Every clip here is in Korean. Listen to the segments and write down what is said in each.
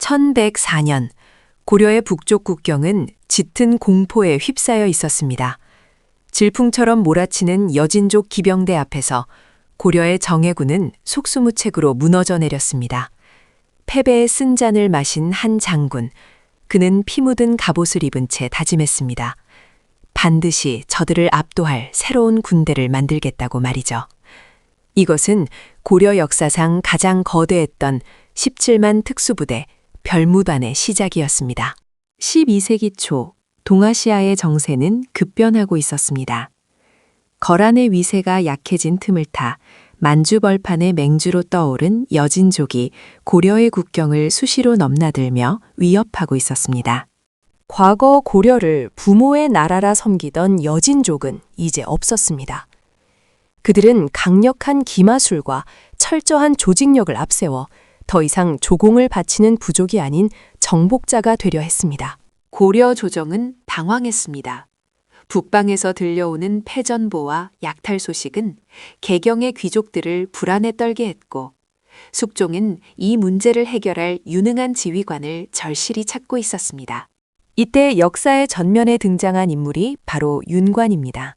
1104년 고려의 북쪽 국경은 짙은 공포에 휩싸여 있었습니다. 질풍처럼 몰아치는 여진족 기병대 앞에서 고려의 정예군은 속수무책으로 무너져 내렸습니다. 패배의 쓴잔을 마신 한 장군, 그는 피 묻은 갑옷을 입은 채 다짐했습니다. 반드시 저들을 압도할 새로운 군대를 만들겠다고 말이죠. 이것은 고려 역사상 가장 거대했던 17만 특수부대 별무반의 시작이었습니다. 12세기 초 동아시아의 정세는 급변하고 있었습니다. 거란의 위세가 약해진 틈을 타 만주벌판의 맹주로 떠오른 여진족이 고려의 국경을 수시로 넘나들며 위협하고 있었습니다. 과거 고려를 부모의 나라라 섬기던 여진족은 이제 없었습니다. 그들은 강력한 기마술과 철저한 조직력을 앞세워 더 이상 조공을 바치는 부족이 아닌 정복자가 되려 했습니다. 고려 조정은 당황했습니다. 북방에서 들려오는 패전보와 약탈 소식은 개경의 귀족들을 불안에 떨게 했고, 숙종은 이 문제를 해결할 유능한 지휘관을 절실히 찾고 있었습니다. 이때 역사의 전면에 등장한 인물이 바로 윤관입니다.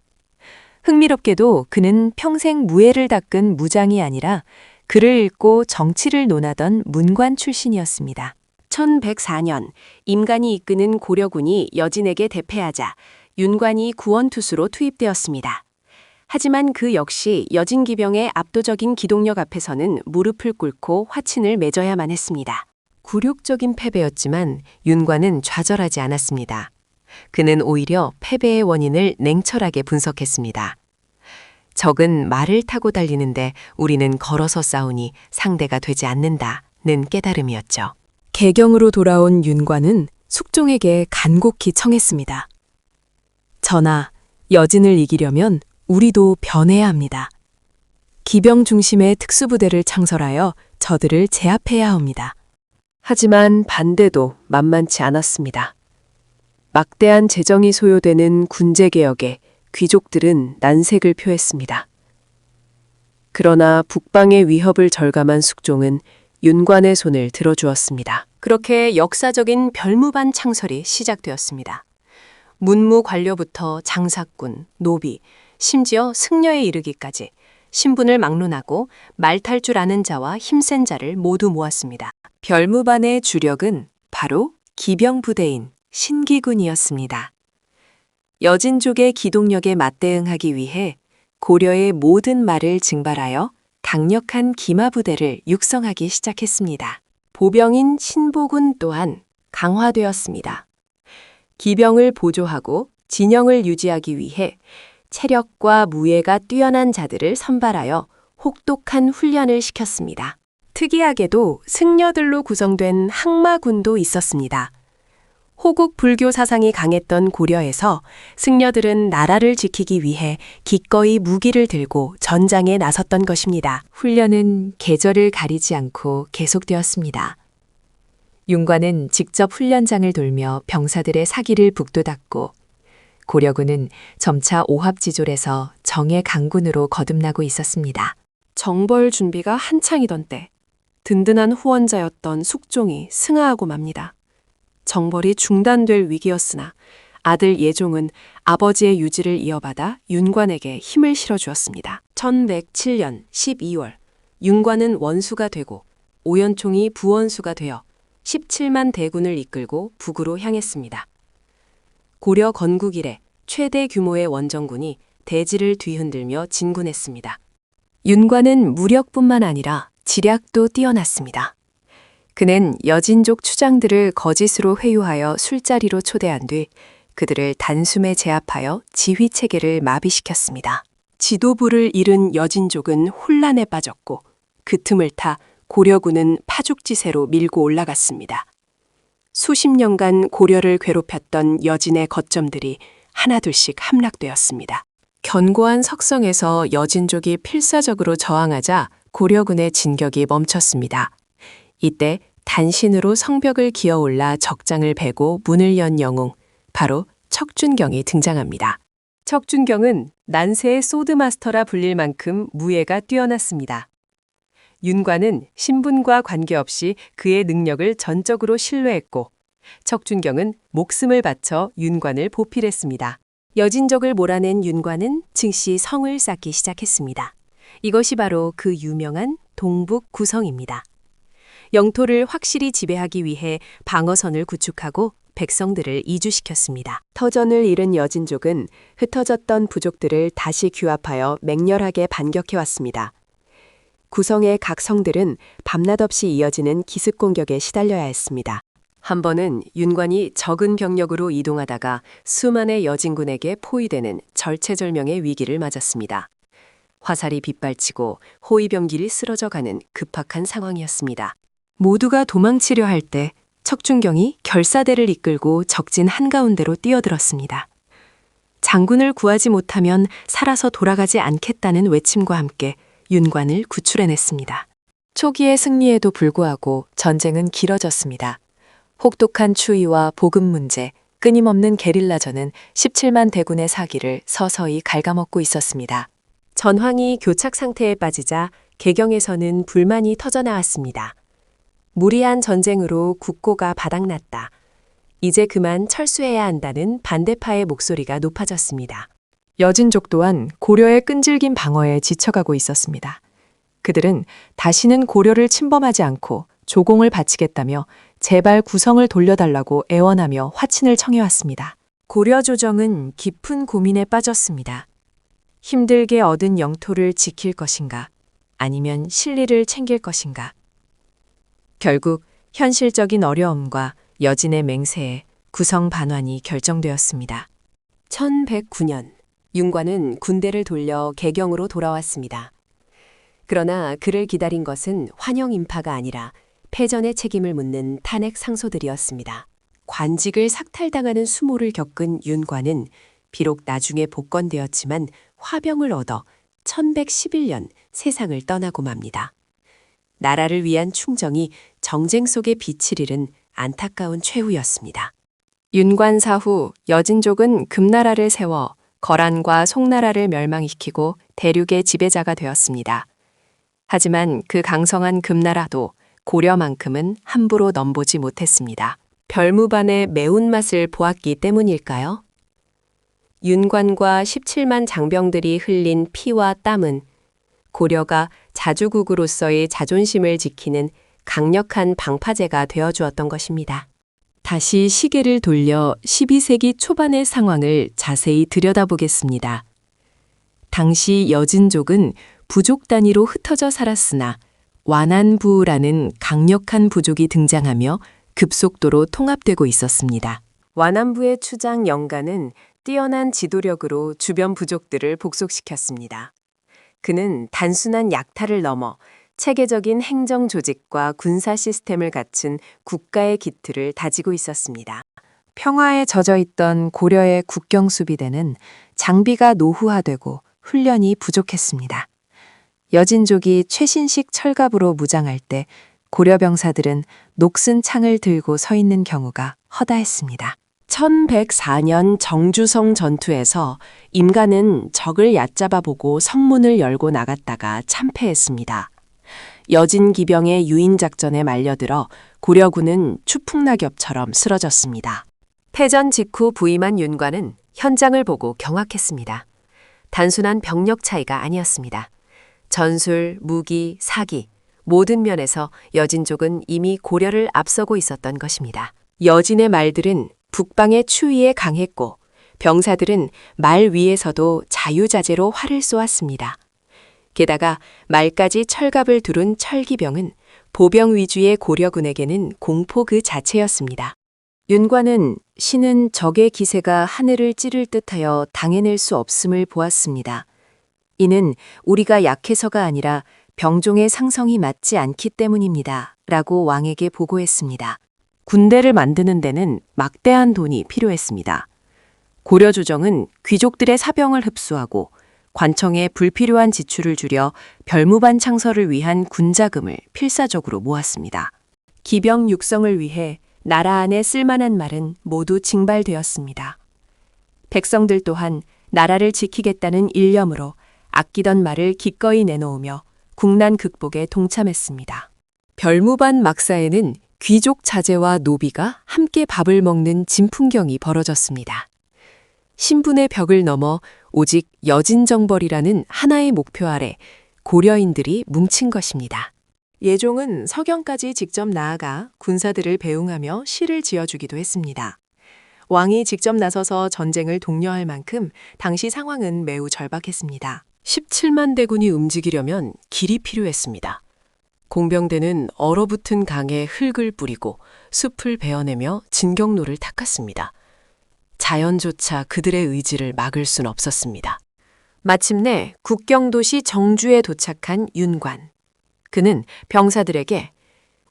흥미롭게도 그는 평생 무예를 닦은 무장이 아니라 글을 읽고 정치를 논하던 문관 출신이었습니다. 1104년 임간이 이끄는 고려군이 여진에게 대패하자 윤관이 구원투수로 투입되었습니다. 하지만 그 역시 여진 기병의 압도적인 기동력 앞에서는 무릎을 꿇고 화친을 맺어야만 했습니다. 굴욕적인 패배였지만 윤관은 좌절하지 않았습니다. 그는 오히려 패배의 원인을 냉철하게 분석했습니다. 적은 말을 타고 달리는데 우리는 걸어서 싸우니 상대가 되지 않는다는 깨달음이었죠. 개경으로 돌아온 윤관은 숙종에게 간곡히 청했습니다. 전하, 여진을 이기려면 우리도 변해야 합니다. 기병 중심의 특수부대를 창설하여 저들을 제압해야 합니다. 하지만 반대도 만만치 않았습니다. 막대한 재정이 소요되는 군제개혁에 귀족들은 난색을 표했습니다. 그러나 북방의 위협을 절감한 숙종은 윤관의 손을 들어주었습니다. 그렇게 역사적인 별무반 창설이 시작되었습니다. 문무 관료부터 장사꾼, 노비, 심지어 승려에 이르기까지 신분을 막론하고 말 탈 줄 아는 자와 힘센 자를 모두 모았습니다. 별무반의 주력은 바로 기병부대인 신기군이었습니다. 여진족의 기동력에 맞대응하기 위해 고려의 모든 말을 증발하여 강력한 기마부대를 육성하기 시작했습니다. 보병인 신보군 또한 강화되었습니다. 기병을 보조하고 진영을 유지하기 위해 체력과 무예가 뛰어난 자들을 선발하여 혹독한 훈련을 시켰습니다. 특이하게도 승려들로 구성된 항마군도 있었습니다. 호국 불교 사상이 강했던 고려에서 승려들은 나라를 지키기 위해 기꺼이 무기를 들고 전장에 나섰던 것입니다. 훈련은 계절을 가리지 않고 계속되었습니다. 윤관은 직접 훈련장을 돌며 병사들의 사기를 북돋았고, 고려군은 점차 오합지졸에서 정예 강군으로 거듭나고 있었습니다. 정벌 준비가 한창이던 때 든든한 후원자였던 숙종이 승하하고 맙니다. 정벌이 중단될 위기였으나 아들 예종은 아버지의 유지를 이어받아 윤관에게 힘을 실어주었습니다. 1107년 12월 윤관은 원수가 되고 오연총이 부원수가 되어 17만 대군을 이끌고 북으로 향했습니다. 고려 건국 이래 최대 규모의 원정군이 대지를 뒤흔들며 진군했습니다. 윤관은 무력뿐만 아니라 지략도 뛰어났습니다. 그는 여진족 추장들을 거짓으로 회유하여 술자리로 초대한 뒤 그들을 단숨에 제압하여 지휘체계를 마비시켰습니다. 지도부를 잃은 여진족은 혼란에 빠졌고 그 틈을 타 고려군은 파죽지세로 밀고 올라갔습니다. 수십 년간 고려를 괴롭혔던 여진의 거점들이 하나둘씩 함락되었습니다. 견고한 석성에서 여진족이 필사적으로 저항하자 고려군의 진격이 멈췄습니다. 이때 단신으로 성벽을 기어올라 적장을 베고 문을 연 영웅, 바로 척준경이 등장합니다. 척준경은 난세의 소드마스터라 불릴 만큼 무예가 뛰어났습니다. 윤관은 신분과 관계없이 그의 능력을 전적으로 신뢰했고 척준경은 목숨을 바쳐 윤관을 보필했습니다. 여진족을 몰아낸 윤관은 즉시 성을 쌓기 시작했습니다. 이것이 바로 그 유명한 동북 구성입니다. 영토를 확실히 지배하기 위해 방어선을 구축하고 백성들을 이주시켰습니다. 터전을 잃은 여진족은 흩어졌던 부족들을 다시 규합하여 맹렬하게 반격해왔습니다. 구성의 각 성들은 밤낮 없이 이어지는 기습 공격에 시달려야 했습니다. 한 번은 윤관이 적은 병력으로 이동하다가 수만의 여진군에게 포위되는 절체절명의 위기를 맞았습니다. 화살이 빗발치고 호위병길이 쓰러져가는 급박한 상황이었습니다. 모두가 도망치려 할 때 척준경이 결사대를 이끌고 적진 한가운데로 뛰어들었습니다. 장군을 구하지 못하면 살아서 돌아가지 않겠다는 외침과 함께 윤관을 구출해냈습니다. 초기의 승리에도 불구하고 전쟁은 길어졌습니다. 혹독한 추위와 보급 문제, 끊임없는 게릴라전은 17만 대군의 사기를 서서히 갉아먹고 있었습니다. 전황이 교착 상태에 빠지자 개경에서는 불만이 터져나왔습니다. 무리한 전쟁으로 국고가 바닥났다. 이제 그만 철수해야 한다는 반대파의 목소리가 높아졌습니다. 여진족 또한 고려의 끈질긴 방어에 지쳐가고 있었습니다. 그들은 다시는 고려를 침범하지 않고 조공을 바치겠다며 제발 구성을 돌려달라고 애원하며 화친을 청해왔습니다. 고려 조정은 깊은 고민에 빠졌습니다. 힘들게 얻은 영토를 지킬 것인가, 아니면 실리를 챙길 것인가. 결국 현실적인 어려움과 여진의 맹세에 구성 반환이 결정되었습니다. 1109년 윤관은 군대를 돌려 개경으로 돌아왔습니다. 그러나 그를 기다린 것은 환영 인파가 아니라 패전의 책임을 묻는 탄핵 상소들이었습니다. 관직을 삭탈당하는 수모를 겪은 윤관은 비록 나중에 복권되었지만 화병을 얻어 1111년 세상을 떠나고 맙니다. 나라를 위한 충정이 정쟁 속에 빛을 잃은 안타까운 최후였습니다. 윤관 사후 여진족은 금나라를 세워 거란과 송나라를 멸망시키고 대륙의 지배자가 되었습니다. 하지만 그 강성한 금나라도 고려만큼은 함부로 넘보지 못했습니다. 별무반의 매운맛을 보았기 때문일까요? 윤관과 17만 장병들이 흘린 피와 땀은 고려가 자주국으로서의 자존심을 지키는 강력한 방파제가 되어주었던 것입니다. 다시 시계를 돌려 12세기 초반의 상황을 자세히 들여다보겠습니다. 당시 여진족은 부족 단위로 흩어져 살았으나 완안부라는 강력한 부족이 등장하며 급속도로 통합되고 있었습니다. 완안부의 추장 영가는 뛰어난 지도력으로 주변 부족들을 복속시켰습니다. 그는 단순한 약탈을 넘어 체계적인 행정 조직과 군사 시스템을 갖춘 국가의 기틀을 다지고 있었습니다. 평화에 젖어 있던 고려의 국경수비대는 장비가 노후화되고 훈련이 부족했습니다. 여진족이 최신식 철갑으로 무장할 때 고려 병사들은 녹슨 창을 들고 서 있는 경우가 허다했습니다. 1104년 정주성 전투에서 임가는 적을 얕잡아 보고 성문을 열고 나갔다가 참패했습니다. 여진 기병의 유인 작전에 말려들어 고려군은 추풍낙엽처럼 쓰러졌습니다. 패전 직후 부임한 윤관은 현장을 보고 경악했습니다. 단순한 병력 차이가 아니었습니다. 전술, 무기, 사기, 모든 면에서 여진족은 이미 고려를 앞서고 있었던 것입니다. 여진의 말들은 북방의 추위에 강했고 병사들은 말 위에서도 자유자재로 활을 쏘았습니다. 게다가 말까지 철갑을 두른 철기병은 보병 위주의 고려군에게는 공포 그 자체였습니다. 윤관은 신은 적의 기세가 하늘을 찌를 듯하여 당해낼 수 없음을 보았습니다. 이는 우리가 약해서가 아니라 병종의 상성이 맞지 않기 때문입니다. 라고 왕에게 보고했습니다. 군대를 만드는 데는 막대한 돈이 필요했습니다. 고려 조정은 귀족들의 사병을 흡수하고 관청에 불필요한 지출을 줄여 별무반 창설을 위한 군자금을 필사적으로 모았습니다. 기병 육성을 위해 나라 안에 쓸만한 말은 모두 징발되었습니다. 백성들 또한 나라를 지키겠다는 일념으로 아끼던 말을 기꺼이 내놓으며 국난 극복에 동참했습니다. 별무반 막사에는 귀족 자제와 노비가 함께 밥을 먹는 진풍경이 벌어졌습니다. 신분의 벽을 넘어 오직 여진정벌이라는 하나의 목표 아래 고려인들이 뭉친 것입니다. 예종은 서경까지 직접 나아가 군사들을 배웅하며 시를 지어주기도 했습니다. 왕이 직접 나서서 전쟁을 독려할 만큼 당시 상황은 매우 절박했습니다. 17만 대군이 움직이려면 길이 필요했습니다. 공병대는 얼어붙은 강에 흙을 뿌리고 숲을 베어내며 진격로를 닦았습니다. 자연조차 그들의 의지를 막을 순 없었습니다. 마침내 국경도시 정주에 도착한 윤관. 그는 병사들에게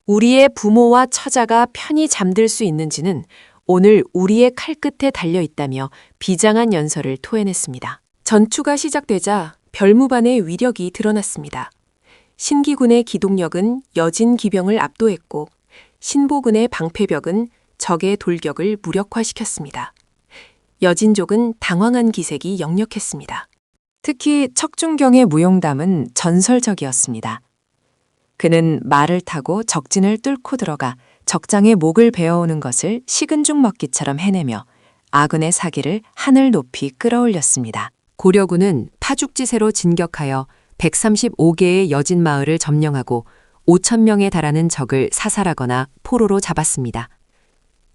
우리의 부모와 처자가 편히 잠들 수 있는지는 오늘 우리의 칼끝에 달려 있다며 비장한 연설을 토해냈습니다. 전투가 시작되자 별무반의 위력이 드러났습니다. 신기군의 기동력은 여진 기병을 압도했고 신보군의 방패벽은 적의 돌격을 무력화시켰습니다. 여진족은 당황한 기색이 역력했습니다. 특히 척준경의 무용담은 전설적이었습니다. 그는 말을 타고 적진을 뚫고 들어가 적장의 목을 베어오는 것을 식은 죽 먹기처럼 해내며 아군의 사기를 하늘 높이 끌어올렸습니다. 고려군은 파죽지세로 진격하여 135개의 여진 마을을 점령하고 5천 명에 달하는 적을 사살하거나 포로로 잡았습니다.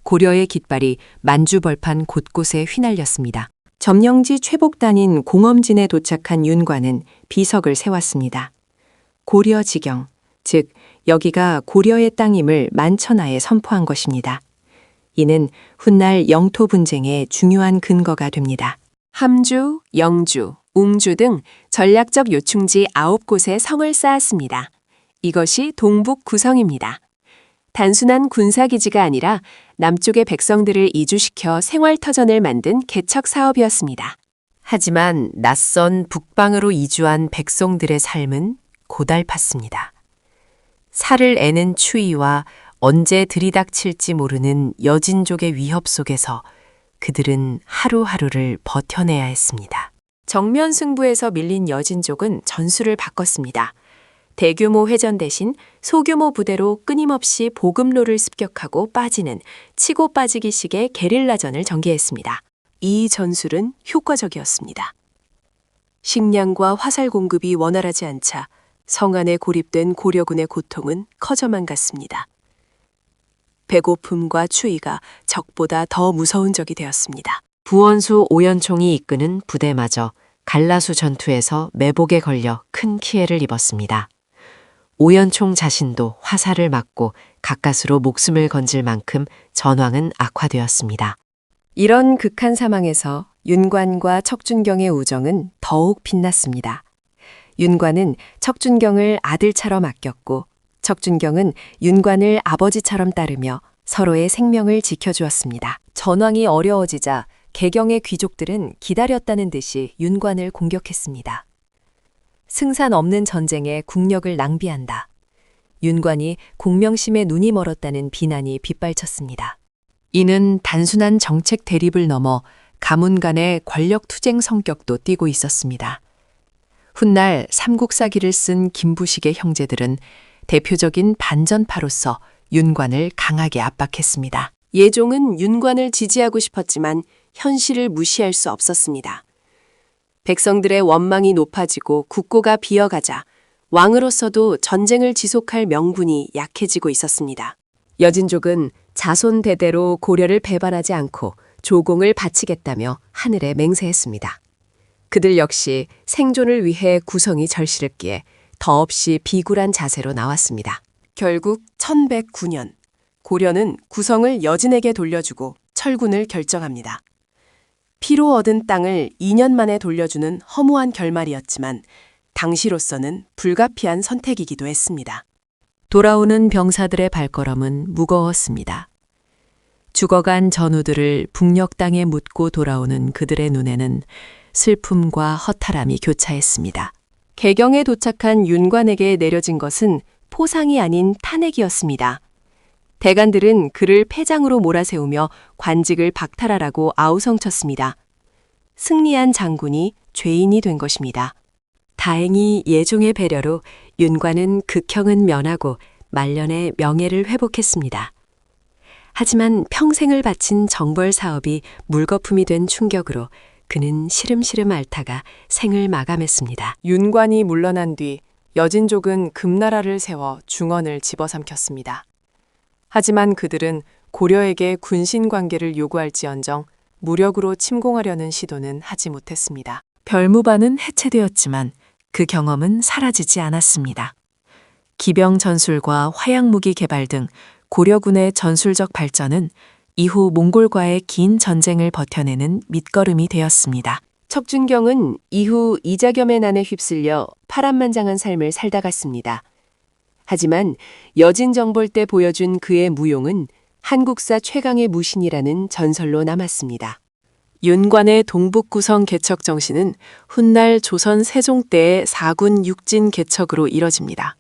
고려의 깃발이 만주벌판 곳곳에 휘날렸습니다. 점령지 최복단인 공엄진에 도착한 윤관은 비석을 세웠습니다. 고려지경, 즉 여기가 고려의 땅임을 만천하에 선포한 것입니다. 이는 훗날 영토 분쟁의 중요한 근거가 됩니다. 함주, 영주, 웅주 등 전략적 요충지 9곳에 성을 쌓았습니다. 이것이 동북 구성입니다. 단순한 군사기지가 아니라 남쪽의 백성들을 이주시켜 생활터전을 만든 개척 사업이었습니다. 하지만 낯선 북방으로 이주한 백성들의 삶은 고달팠습니다. 살을 애는 추위와 언제 들이닥칠지 모르는 여진족의 위협 속에서 그들은 하루하루를 버텨내야 했습니다. 정면 승부에서 밀린 여진족은 전술을 바꿨습니다. 대규모 회전 대신 소규모 부대로 끊임없이 보급로를 습격하고 빠지는 치고 빠지기식의 게릴라전을 전개했습니다. 이 전술은 효과적이었습니다. 식량과 화살 공급이 원활하지 않자 성 안에 고립된 고려군의 고통은 커져만 갔습니다. 배고픔과 추위가 적보다 더 무서운 적이 되었습니다. 부원수 오연총이 이끄는 부대마저 갈라수 전투에서 매복에 걸려 큰 피해를 입었습니다. 오연총 자신도 화살을 맞고 가까스로 목숨을 건질 만큼 전황은 악화되었습니다. 이런 극한 상황에서 윤관과 척준경의 우정은 더욱 빛났습니다. 윤관은 척준경을 아들처럼 아꼈고 척준경은 윤관을 아버지처럼 따르며 서로의 생명을 지켜주었습니다. 전황이 어려워지자 개경의 귀족들은 기다렸다는 듯이 윤관을 공격했습니다. 승산 없는 전쟁에 국력을 낭비한다. 윤관이 공명심에 눈이 멀었다는 비난이 빗발쳤습니다. 이는 단순한 정책 대립을 넘어 가문 간의 권력 투쟁 성격도 띠고 있었습니다. 훗날 삼국사기를 쓴 김부식의 형제들은 대표적인 반전파로서 윤관을 강하게 압박했습니다. 예종은 윤관을 지지하고 싶었지만 현실을 무시할 수 없었습니다. 백성들의 원망이 높아지고 국고가 비어가자 왕으로서도 전쟁을 지속할 명분이 약해지고 있었습니다. 여진족은 자손 대대로 고려를 배반하지 않고 조공을 바치겠다며 하늘에 맹세했습니다. 그들 역시 생존을 위해 구성이 절실했기에 더없이 비굴한 자세로 나왔습니다. 결국 1109년 고려는 구성을 여진에게 돌려주고 철군을 결정합니다. 피로 얻은 땅을 2년 만에 돌려주는 허무한 결말이었지만 당시로서는 불가피한 선택이기도 했습니다. 돌아오는 병사들의 발걸음은 무거웠습니다. 죽어간 전우들을 북녘 땅에 묻고 돌아오는 그들의 눈에는 슬픔과 허탈함이 교차했습니다. 개경에 도착한 윤관에게 내려진 것은 포상이 아닌 탄핵이었습니다. 대간들은 그를 패장으로 몰아세우며 관직을 박탈하라고 아우성쳤습니다. 승리한 장군이 죄인이 된 것입니다. 다행히 예종의 배려로 윤관은 극형은 면하고 말년에 명예를 회복했습니다. 하지만 평생을 바친 정벌 사업이 물거품이 된 충격으로 그는 시름시름 앓다가 생을 마감했습니다. 윤관이 물러난 뒤 여진족은 금나라를 세워 중언을 집어삼켰습니다. 하지만 그들은 고려에게 군신 관계를 요구할지언정 무력으로 침공하려는 시도는 하지 못했습니다. 별무반은 해체되었지만 그 경험은 사라지지 않았습니다. 기병 전술과 화약무기 개발 등 고려군의 전술적 발전은 이후 몽골과의 긴 전쟁을 버텨내는 밑거름이 되었습니다. 척준경은 이후 이자겸의 난에 휩쓸려 파란만장한 삶을 살다 갔습니다. 하지만 여진정벌 때 보여준 그의 무용은 한국사 최강의 무신이라는 전설로 남았습니다. 윤관의 동북구성 개척 정신은 훗날 조선 세종 때의 4군 육진 개척으로 이뤄집니다.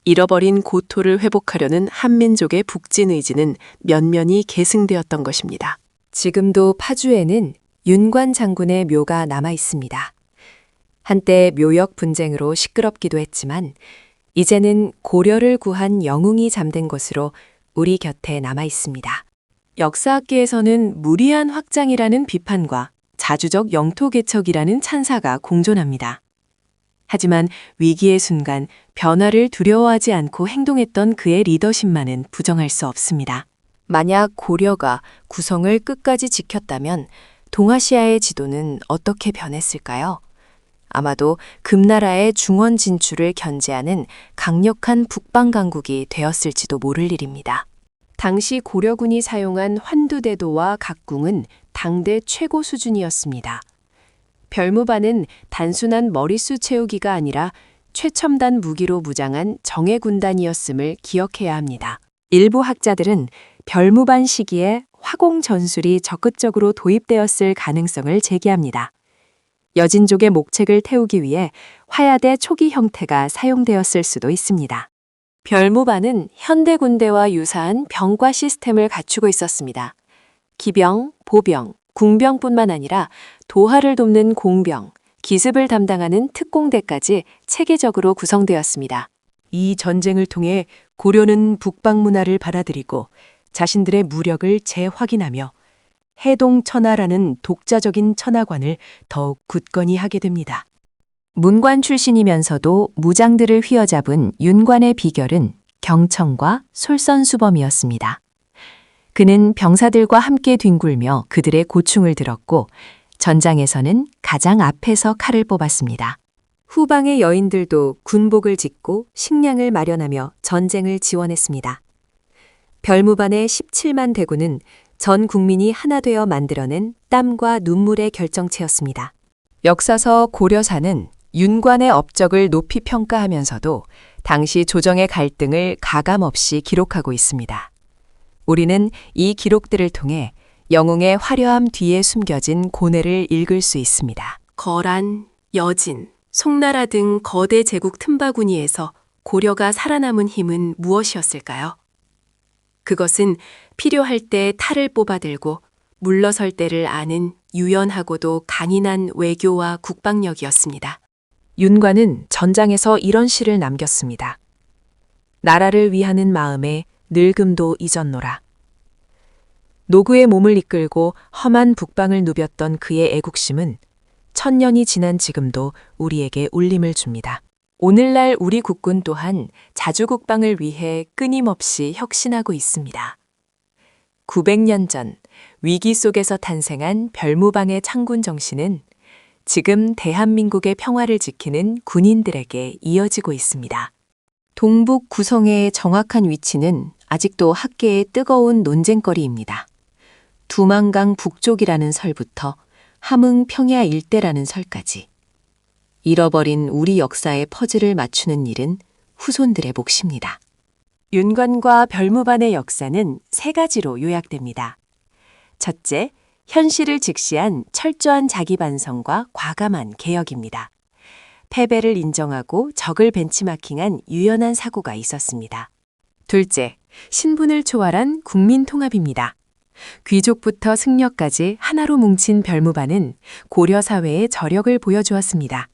잃어버린 고토를 회복하려는 한민족의 북진 의지는 면면이 계승되었던 것입니다. 지금도 파주에는 윤관 장군의 묘가 남아 있습니다. 한때 묘역 분쟁으로 시끄럽기도 했지만 이제는 고려를 구한 영웅이 잠든 것으로 우리 곁에 남아 있습니다. 역사학계에서는 무리한 확장이라는 비판과 자주적 영토 개척이라는 찬사가 공존합니다. 하지만 위기의 순간 변화를 두려워하지 않고 행동했던 그의 리더십만은 부정할 수 없습니다. 만약 고려가 구성을 끝까지 지켰다면 동아시아의 지도는 어떻게 변했을까요? 아마도 금나라의 중원 진출을 견제하는 강력한 북방 강국이 되었을지도 모를 일입니다. 당시 고려군이 사용한 환두대도와 각궁은 당대 최고 수준이었습니다. 별무반은 단순한 머릿수 채우기가 아니라 최첨단 무기로 무장한 정예군단이었음을 기억해야 합니다. 일부 학자들은 별무반 시기에 화공 전술이 적극적으로 도입되었을 가능성을 제기합니다. 여진족의 목책을 태우기 위해 화야대 초기 형태가 사용되었을 수도 있습니다. 별무반은 현대 군대와 유사한 병과 시스템을 갖추고 있었습니다. 기병, 보병, 궁병뿐만 아니라 도하를 돕는 공병, 기습을 담당하는 특공대까지 체계적으로 구성되었습니다. 이 전쟁을 통해 고려는 북방 문화를 받아들이고 자신들의 무력을 재확인하며 해동천하라는 독자적인 천하관을 더욱 굳건히 하게 됩니다. 문관 출신이면서도 무장들을 휘어잡은 윤관의 비결은 경청과 솔선수범이었습니다. 그는 병사들과 함께 뒹굴며 그들의 고충을 들었고 전장에서는 가장 앞에서 칼을 뽑았습니다. 후방의 여인들도 군복을 짓고 식량을 마련하며 전쟁을 지원했습니다. 별무반의 17만 대군은 전 국민이 하나 되어 만들어낸 땀과 눈물의 결정체였습니다. 역사서 고려사는 윤관의 업적을 높이 평가하면서도 당시 조정의 갈등을 가감없이 기록하고 있습니다. 우리는 이 기록들을 통해 영웅의 화려함 뒤에 숨겨진 고뇌를 읽을 수 있습니다. 거란, 여진, 송나라 등 거대 제국 틈바구니에서 고려가 살아남은 힘은 무엇이었을까요? 그것은 필요할 때 탈을 뽑아들고 물러설 때를 아는 유연하고도 강인한 외교와 국방력이었습니다. 윤관은 전장에서 이런 시를 남겼습니다. 나라를 위하는 마음에 늙음도 잊었노라. 노구의 몸을 이끌고 험한 북방을 누볐던 그의 애국심은 천년이 지난 지금도 우리에게 울림을 줍니다. 오늘날 우리 국군 또한 자주국방을 위해 끊임없이 혁신하고 있습니다. 900년 전 위기 속에서 탄생한 별무방의 창군 정신은 지금 대한민국의 평화를 지키는 군인들에게 이어지고 있습니다. 동북 구성의 정확한 위치는 아직도 학계의 뜨거운 논쟁거리입니다. 두만강 북쪽이라는 설부터 함흥 평야 일대라는 설까지 잃어버린 우리 역사의 퍼즐을 맞추는 일은 후손들의 몫입니다. 윤관과 별무반의 역사는 세 가지로 요약됩니다. 첫째, 현실을 직시한 철저한 자기반성과 과감한 개혁입니다. 패배를 인정하고 적을 벤치마킹한 유연한 사고가 있었습니다. 둘째, 신분을 초월한 국민통합입니다. 귀족부터 승려까지 하나로 뭉친 별무반은 고려 사회의 저력을 보여주었습니다.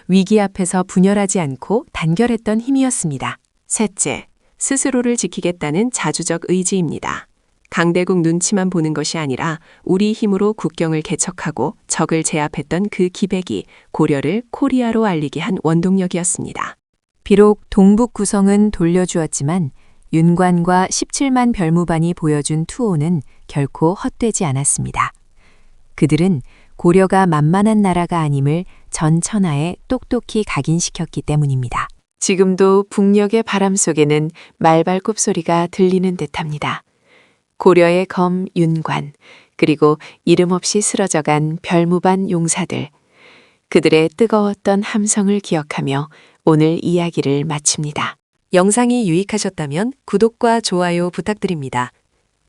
위기 앞에서 분열하지 않고 단결했던 힘이었습니다. 셋째, 스스로를 지키겠다는 자주적 의지입니다. 강대국 눈치만 보는 것이 아니라 우리 힘으로 국경을 개척하고 적을 제압했던 그 기백이 고려를 코리아로 알리게 한 원동력이었습니다. 비록 동북 구성은 돌려주었지만 윤관과 17만 별무반이 보여준 투호는 결코 헛되지 않았습니다. 그들은 고려가 만만한 나라가 아님을 전 천하에 똑똑히 각인시켰기 때문입니다. 지금도 북녘의 바람 속에는 말발굽 소리가 들리는 듯합니다. 고려의 검 윤관, 그리고 이름 없이 쓰러져간 별무반 용사들. 그들의 뜨거웠던 함성을 기억하며 오늘 이야기를 마칩니다. 영상이 유익하셨다면 구독과 좋아요 부탁드립니다.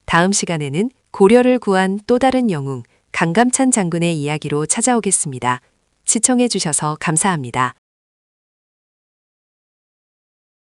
다음 시간에는 고려를 구한 또 다른 영웅 강감찬 장군의 이야기로 찾아오겠습니다. 시청해 주셔서 감사합니다.